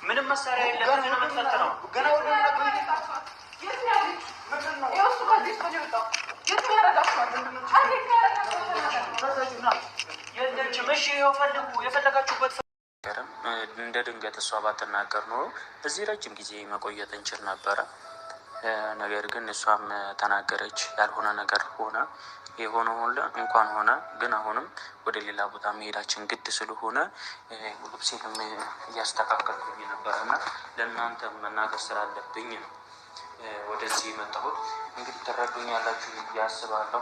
ምንም መሳሪያ የለም። ምን መተፈተነው ገና ወደ እንደ ድንገት እሷ ባትናገር ኖሮ እዚህ ረጅም ጊዜ መቆየት እንችል ነበረ። ነገር ግን እሷም ተናገረች፣ ያልሆነ ነገር ሆነ። የሆነ ሆነ እንኳን ሆነ፣ ግን አሁንም ወደ ሌላ ቦታ መሄዳችን ግድ ስለሆነ ልብሴንም እያስተካከልኩኝ ነበረ እና ለእናንተ መናገር ስላለብኝ ነው ወደዚህ የመጣሁት። እንግዲህ ትረዱኛላችሁ ብዬ አስባለሁ።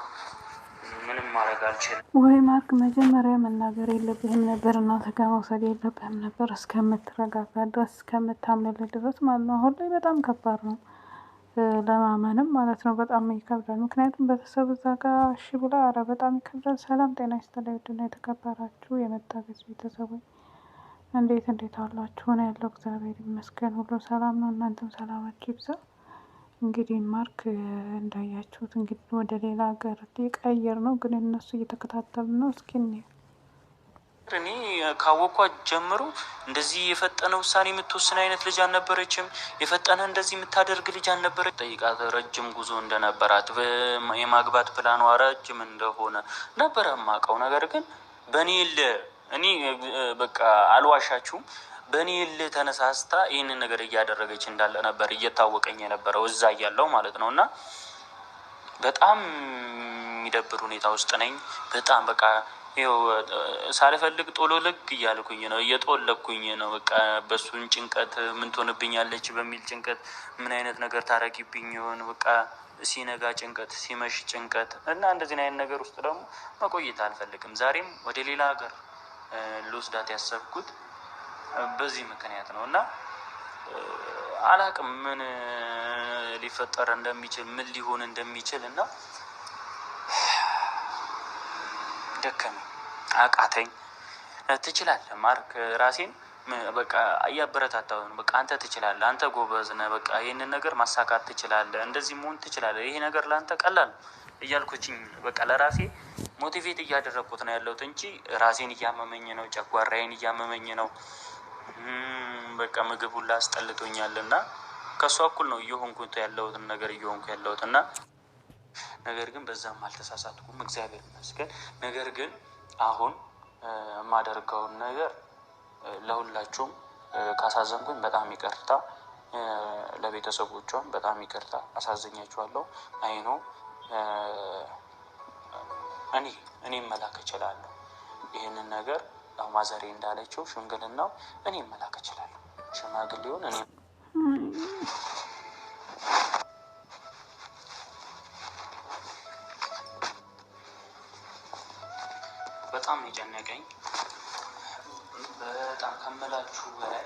ምንም ማድረግ አልችልም። ወይ ማርክ መጀመሪያ መናገር የለብህም ነበር፣ እናንተ ጋር መውሰድ የለብህም ነበር እስከምትረጋጋ ድረስ እስከምታምንልህ ድረስ ማለት ነው። አሁን ላይ በጣም ከባድ ነው ለማመንም ማለት ነው። በጣም ይከብዳል። ምክንያቱም ቤተሰብ እዛ ጋር እሺ ብላ፣ ኧረ በጣም ይከብዳል። ሰላም ጤና ይስጥልኝ ውድና የተከበራችሁ የመታገዝ ቤተሰቦች እንዴት አላችሁ? ነው ያለው። እግዚአብሔር ይመስገን ሁሉ ሰላም ነው። እናንተም ሰላማችሁ ይብዛ። እንግዲህ ማርክ እንዳያችሁት እንግዲህ ወደ ሌላ ሀገር ሊቀይር ነው፣ ግን እነሱ እየተከታተሉ ነው። እስኪ እኔ ካወኳት ጀምሮ እንደዚህ የፈጠነ ውሳኔ የምትወስን አይነት ልጅ አልነበረችም። የፈጠነ እንደዚህ የምታደርግ ልጅ አልነበረች። ጠይቃት ረጅም ጉዞ እንደነበራት የማግባት ፕላኗ ረጅም እንደሆነ ነበረ የማውቀው። ነገር ግን በእኔ እኔ በቃ አልዋሻችሁም፣ በእኔ ተነሳስታ ይህንን ነገር እያደረገች እንዳለ ነበር እየታወቀኝ የነበረው እዛ እያለው ማለት ነው። እና በጣም የሚደብር ሁኔታ ውስጥ ነኝ። በጣም በቃ ይኸው ሳልፈልግ ጦሎ ልግ እያልኩኝ ነው፣ እየጦለኩኝ ነው። በቃ በሱን ጭንቀት ምን ትሆንብኛለች በሚል ጭንቀት ምን አይነት ነገር ታረጊብኝ ይሆን? በቃ ሲነጋ ጭንቀት፣ ሲመሽ ጭንቀት እና እንደዚህ አይነት ነገር ውስጥ ደግሞ መቆየት አልፈልግም። ዛሬም ወደ ሌላ ሀገር ልወስዳት ያሰብኩት በዚህ ምክንያት ነው። እና አላቅም ምን ሊፈጠር እንደሚችል ምን ሊሆን እንደሚችል እና ደከመኝ፣ አቃተኝ። ትችላለህ ማርክ፣ ራሴን በቃ እያበረታታሁ ነው። በቃ አንተ ትችላለህ፣ አንተ ጎበዝ ነህ፣ በቃ ይህንን ነገር ማሳካት ትችላለህ፣ እንደዚህ መሆን ትችላለህ፣ ይሄ ነገር ለአንተ ቀላል እያልኩችኝ በቃ ለራሴ ሞቲቬት እያደረግኩት ነው ያለሁት እንጂ ራሴን እያመመኝ ነው፣ ጨጓራዬን እያመመኝ ነው። በቃ ምግብ ሁላ አስጠልቶኛል እና ከእሷ እኩል ነው እየሆንኩት ያለሁትን ነገር እየሆንኩ ያለሁት እና ነገር ግን በዛም አልተሳሳትኩም፣ እግዚአብሔር ይመስገን። ነገር ግን አሁን የማደርገውን ነገር ለሁላችሁም ካሳዘንኩኝ በጣም ይቅርታ፣ ለቤተሰቦቿም በጣም ይቅርታ፣ አሳዘኛችኋለሁ። አይኖ እኔ መላክ እችላለሁ ይህንን ነገር ማዘሬ እንዳለችው ሽምግልናው እኔ መላክ እችላለሁ። ሽማግሌውን እኔ በጣም የጨነቀኝ በጣም ከምላችሁ በላይ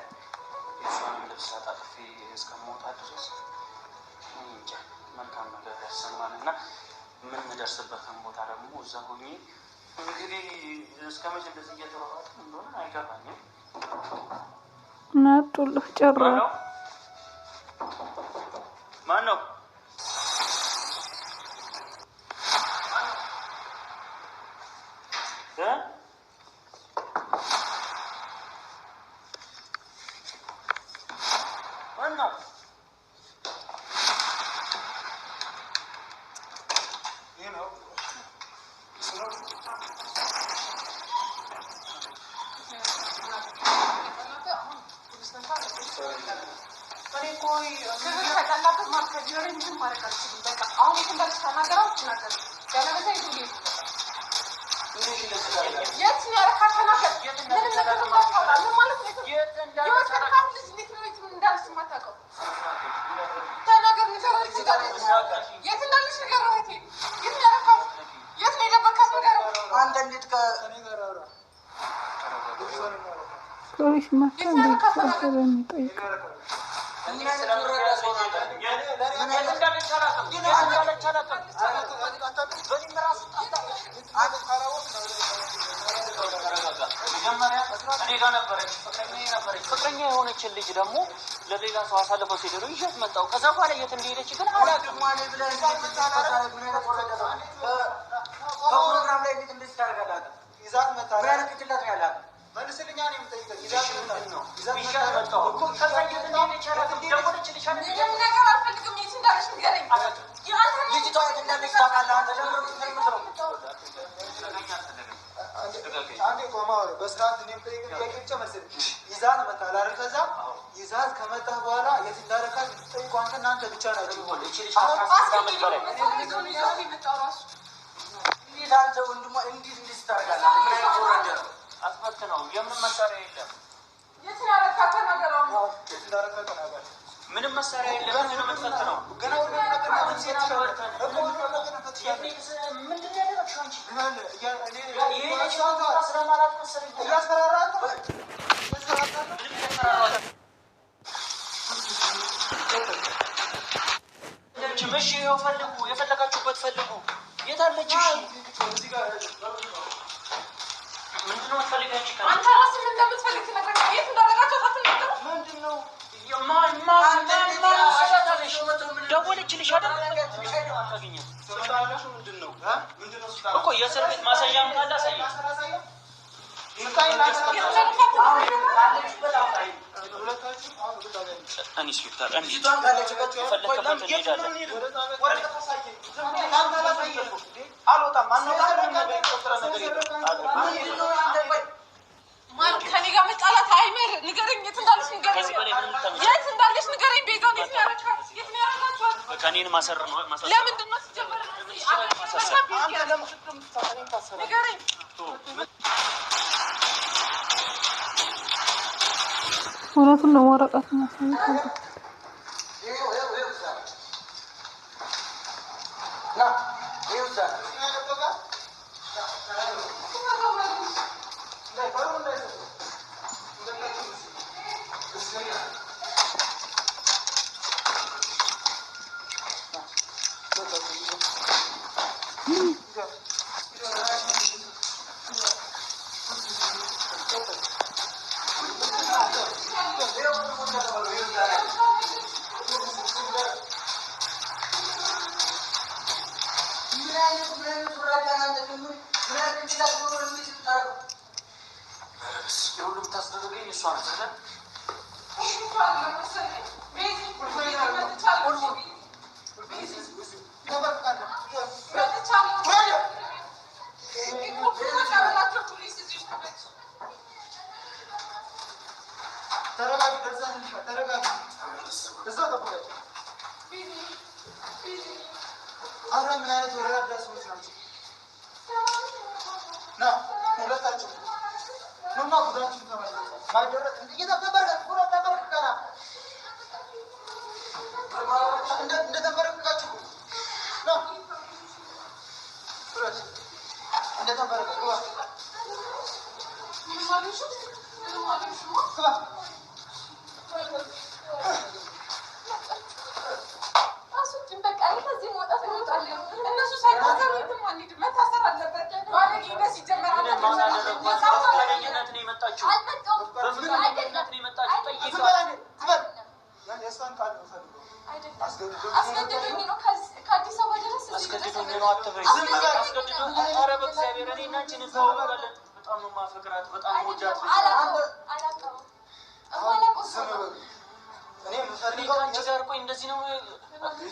የሷንም ልብስ አጣጥፌ እስከምወጣ ድረስ እንጃ መልካም ነገር ያሰማን እና የምንደርስበትን ቦታ ደግሞ እዛ ሆኜ እንግዲህ እስከ መቼ እንደዚህ እየተሯሯጥ እንደሆነ አይገባኝም። ናጡልህ ጨራ ማን ነው? ፍቅረኛ የሆነችን ልጅ ደግሞ ለሌላ ሰው አሳልፈው ሲደሩ ይሸት መጣው። ከዛ በኋላ የት እንደሄደች ግን አላውቅም። ፕሮግራም ላይ እንዴት እንደዚህ ታደርጋለህ? ይዛት መጣ ያለክችላት ያላል መልስልኛ ነው የምጠይቀው። ይዛት ነው ይዛት መጣው እኮ ከዛ የት እንደሄደች አላውቅም። ደሞች ልሻለ ነገር አልፈልግም። የት እንዳለች ንገረኝ። ልጅቷ የት እንዳለች ታውቃለህ አንተ? ለምን ነው አንዴ ቆማ በስርዓት እኔ የምጠይቀው ጥያቄ ብቻ መልስልኝ። ይዛት መጣ አይደል? ከዛ ይዛት ከመጣህ በኋላ የት እንዳረካት የምትጠይቀው አንተ እናንተ ብቻ ናችሁ። እቺ ልጅ አስቀምጥ በላይ አንተ ወንድሟ እንዴት እንደዚህ ታደርጋለህ? ምን አይነት ወረደ ነው? አስፈትነው የምን መሳሪያ የለም። የት ያረካተ ነገር ነው? የት እንዳረካተ ነገር ምንም መሳሪያ የለም። ምን የምትፈትነው ገና ወደ ነገር ነው። ዜና ተወርተን ምንድን ነው ያደረግሽው አንቺ? ይሄ ስለማላት መሰለኝ እያስፈራራት ነው። እሺ ይኸው ፈልጉ፣ የፈለጋችሁበት ፈልጉ። የት አለች? እዚህ ጋር ምንድን ነው የምትፈልጊው? አንተ ራስህ ምን እንደምትፈልግ ትነግረኛለህ። የት እንዳደረጋቸው አትነግረኝም? ምንድን ነው ደወለችልሽ አይደል? እኮ የእስር ቤት ማሳያም ካለ አሳየኝ። ኢንስፔክተር የፈለከበት እንሄዳለን። ከኔ ጋር መጣላት አይመር። ንገረኝ፣ የት እንዳለች ንገረኝ። የት እንዳለች ንገረኝ። ቤዛን የት ነው ያረካት? የት ነው ያረካችኋት? ከኔን ማሰር ነው። ለምንድን ነው ሲጀመር ንገረኝ። እውነቱን ነው ወረቀት ማሳየት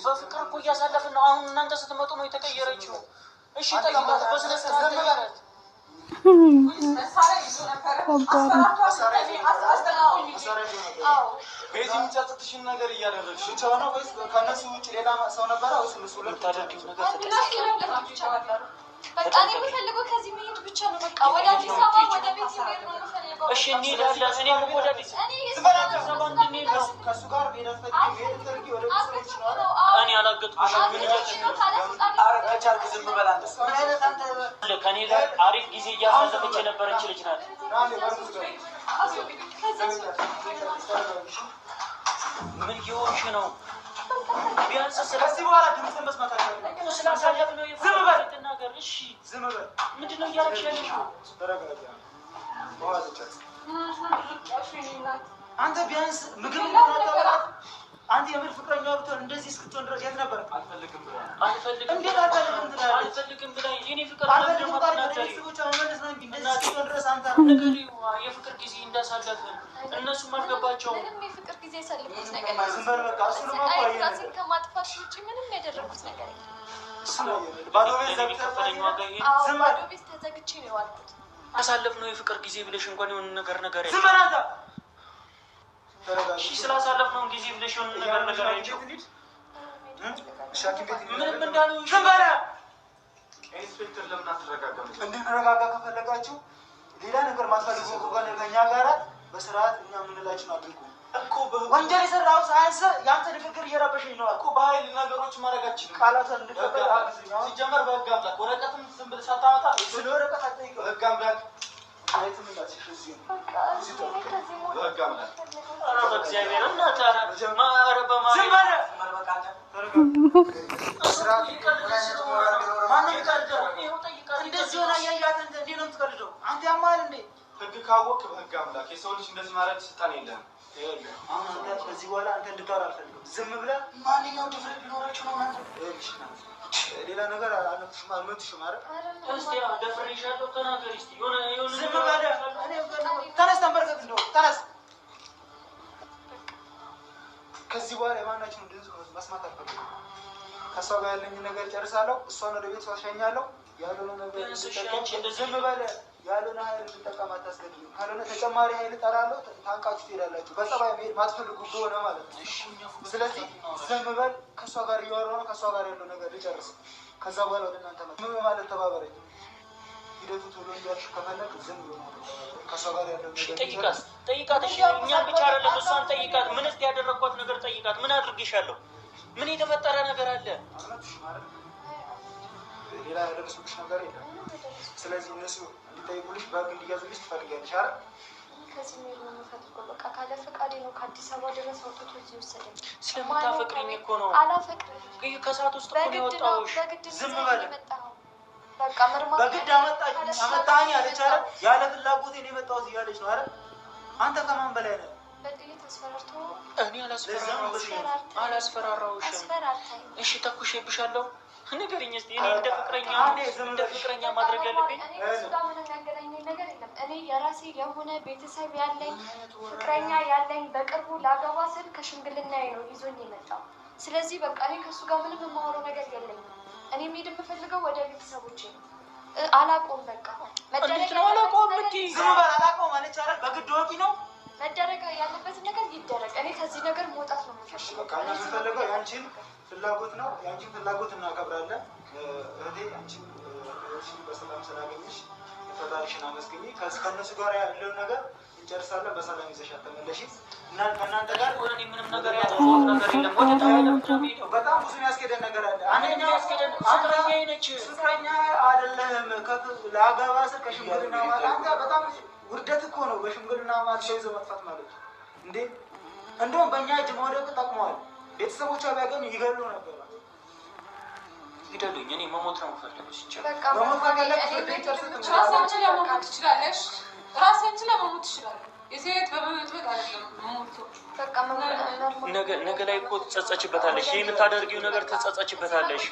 በፍቅር እኮ እያሳለፍን ነው። አሁን እናንተ ስትመጡ ነው የተቀየረችው። እሺ ጠይቃት በስነ ስርዓት ጠይቃት። ቤዚ የምትጸጽትሽን ነገር እያደረግሽ ብቻ ነው ወይስ ከእነሱ ውጭ ሌላ ሰው ነበረ? ወይስ እነሱ የምታደርጊው ነገር በቃ እኔ የምፈልገው ከዚህ መሄድ ብቻ ነው። በቃ ወደ አዲስ አበባ ወደ ቤት መሄድ ነው የምፈልገው። እሺ እንሄዳለን። እኔም እኮ ወደ አዲስ አበባ እንድንሄድ ነው። ከእሱ ጋር ሄደ ፈልጊ ወደ ቤተሰቦች ነው። እኔ አላገጥኩሽም። ምን ከቻልክ ዝም በል አንተ። ምን አይነት አንተ ከኔ ጋር አሪፍ ጊዜ እያሳለፈች የነበረች ልጅ ናት። ምን እየሆንሽ ነው? ቢያንስ ስለዚህ በኋላ ድምፅህን መስማት አልፈልግም። ስላሳለፍነው ዝም በል ተናገር። እሺ ዝም በል። ምንድን ነው እያደረግሽ ያለሽው? ተረጋጋ። አንተ ቢያንስ ምግብ ማታበላት አንተ የምር ፍቅረኛ ብትሆን እንደዚህ እስክትሆን ድረስ የት ነበር? አልፈልግም ብላ እንዴት አልፈልግም ትላለች? አልፈልግም ብላ የኔ ፍቅር አልፈልግም ብላ ቤተሰቦቿ መመለስ ነው እንጂ እንደዚህ እስክትሆን ድረስ አንተ ንገሪው። የፍቅር ጊዜ እንዳሳለፍን እነሱም አልገባቸውም። ምንም የፍቅር ጊዜ ያሳለፉት ነገር ዝም በል በቃ። እሱንም እኮ አየህ ራሴን ከማጥፋት ውጭ ምንም ያደረጉት ነገር የለም። ባዶ ቤት ለኔ የሚከፈለኝ ዋጋ ይሄ ዝም በል። ባዶ ቤት ተዘግቼ ነው የዋልኩት። አሳለፍነው የፍቅር ጊዜ ብለሽ እንኳን የሆነ ነገር ዝም በል አንተ። እሺ ስላሳለፍነውን ጊዜ ብለሽ የሆነ ነገር ያቸው ምንም እንዳሉ ዝም በል። ኢንስፔክተር ለምን አትረጋጋም? እንድንረጋጋ ከፈለጋችሁ ሌላ ነገር ማትፈልጉ ከሆነ ከኛ ጋር በስርዓት እኛ የምንላችሁን አድርጉ እኮ። ወንጀል የሰራው ሳያንስ የአንተ ንግግር እየረበሸኝ ነው እኮ። በኃይል ነገሮች ማድረጋችን ቃላትን እንድትቀበል ሲጀመር በህግ አምላክ ወረቀትም ዝም ብለህ ሳታወጣ ስለ ወረቀት አትጠይቅም። በህግ አምላክ አይትም እንዳትሽ እዚህ ነው በህግ አምላክ ኧረ በእግዚአብሔር እናት ኧረ በማርያም ዝም በል። እንደዚህ ሆና እያያት እንዴ ነው የምትቀልደው? አንተ ያማል እንዴ? ህግ ካወቅ በህግ አምላክ የሰው ልጅ እንደዚህ ማድረግ ስልጣን የለህም። አሁን አንተ ከዚህ በኋላ አንተ እንድታወራ አልፈልግም። ዝም ብለህ ማንኛውም ድፍረት ቢኖራችሁ ነው አንተ ሌላ ነገር አልመትሽም አልመትሽም አይደል? እስቲ ደፍሬሻለሁ ተናገሪ እስቲ የሆነ ዝም በል። እኔ ተነስ ተንበርከክ እንደው ተነስ። ከዚህ በኋላ የማናችሁን ድምፅ መስማት አልፈልግም። ከእሷ ጋር ያለኝን ነገር ጨርሳለሁ። እሷን ወደ ቤት ወስደኛለሁ። ያልሆነ ነገር ዝም በል። ያልሆነ ኃይል እንድጠቀም አታስገድዱም። ካልሆነ ተጨማሪ ኃይል እጠራለሁ። ታንቃችሁ ትሄዳላችሁ። በጸባይ መሄድ ማትፈልጉ ከሆነ ማለት ነው። ስለዚህ ዝም በል። ከእሷ ጋር እያወራሁ ነው። ከእሷ ጋር ያለው ነገር ልጨርስ። ከዛ በኋላ ወደ እናንተ ምን በማለት ተባበረኝ። ሂደቱ ቶሎ እንዲያልሽ ከፈለግ ዝም ብሎ ከእሷ ጋር ያለው ነገር ጠይቃት። እሺ እኛም ብቻ አይደለም እሷን ጠይቃት። ምን እስኪ ያደረግኳት ነገር ጠይቃት። ምን አድርጌሻለሁ? ምን የተፈጠረ ነገር አለ? ሌላ ያደረሱብሽ ነገር የለም። ስለዚህ እነሱ እንዲጠይቁልሽ በህግ እንዲያዙልሽ ትፈልጊያለሽ አይደል? ከዚህ ሜል ነው የምፈልገው። በቃ ካለ ፈቃዴ ነው ከአዲስ አበባ ድረስ አውጥቶ እዚህ ወሰደኝ። ስለምታፈቅሪኝ እኮ ነው። አላፈቅርም። ከሰዓት ውስጥ እኮ ነው የወጣሁሽ። ዝም በል። በግድ አመጣኸኝ አለች አይደል? ያለ ፍላጎቴ ነው የመጣሁት እያለች ነው አይደል? አንተ ከማን በላይ ነህ? በድሌ ተስፈራርቶ እኔ አላስፈራራሁሽም። እሺ ተኩሼብሻለሁ? ንገሪኝ እስኪ። እኔ እንደ ፍቅረኛ ማድረግ ያለብኝ እሱ ጋር ምንም ያገናኘኝ ነገር የለም። እኔ የራሴ የሆነ ቤተሰብ ያለኝ ፍቅረኛ ያለኝ በቅርቡ ላገባ ስል ከሽምግልናዬ ነው ይዞኝ የመጣው። ስለዚህ በቃ እኔ ከእሱ ጋር ምንም የማወራው ነገር የለኝም። እኔ የምሄድ የምፈልገው ወደ ቤተሰቦቼ ነው። አላቆም በቃ እንዴት ነው አላቆም የምትይኝ? ዝም በል። አላቆም አለች አይደል? በግድ ወቂ ነው መደረግ ያለበትን ነገር ይደረግ። እኔ ከዚህ ነገር መውጣት ነው የምፈልገው። በቃ እኛ የምንፈልገው የአንቺን ፍላጎት ነው። የአንቺን ፍላጎት እናከብራለን። እህቴ አንቺን በሰላም ስላገኘሽ ፈጣሪሽን አመስግኝ። ከእነሱ ጋር ያለውን ነገር እንጨርሳለን። በሰላም ይዘሻት ተመለሺ እና ከእናንተ ጋር ምንም ነገር ያጠፋሁት ነገር የለም። በጣም ብዙ የሚያስኬደን ነገር አለ። አንደኛ ፍቅረኛዬ ነች። ፍቅረኛ አይደለህም። ለአገባ ስል ከሽምግልና ማለት አንተ በጣም ውርደት እኮ ነው። በሽምግልና ማለት ሰው ይዞ መጥፋት ማለት እንዴ! እንደውም በእኛ እጅ መውደቅ ጠቅመዋል። ቤተሰቦቿ ቢያገኙ ይገሉ ነበር። ይገሉኝ። እኔ መሞት ነው የምፈልገው። ሲጀምር መሞት ካለብሽ ፍርድ ጨርሰህ ራሳችን ለመሞት ትችላለሽ። ራሳችን ለመሞት ትችላለሽ። የሴት በመሞት አይደለም መሞት። ነገ ላይ እኮ ትጸጸችበታለሽ። ይህ የምታደርጊው ነገር ትጸጸችበታለሽ።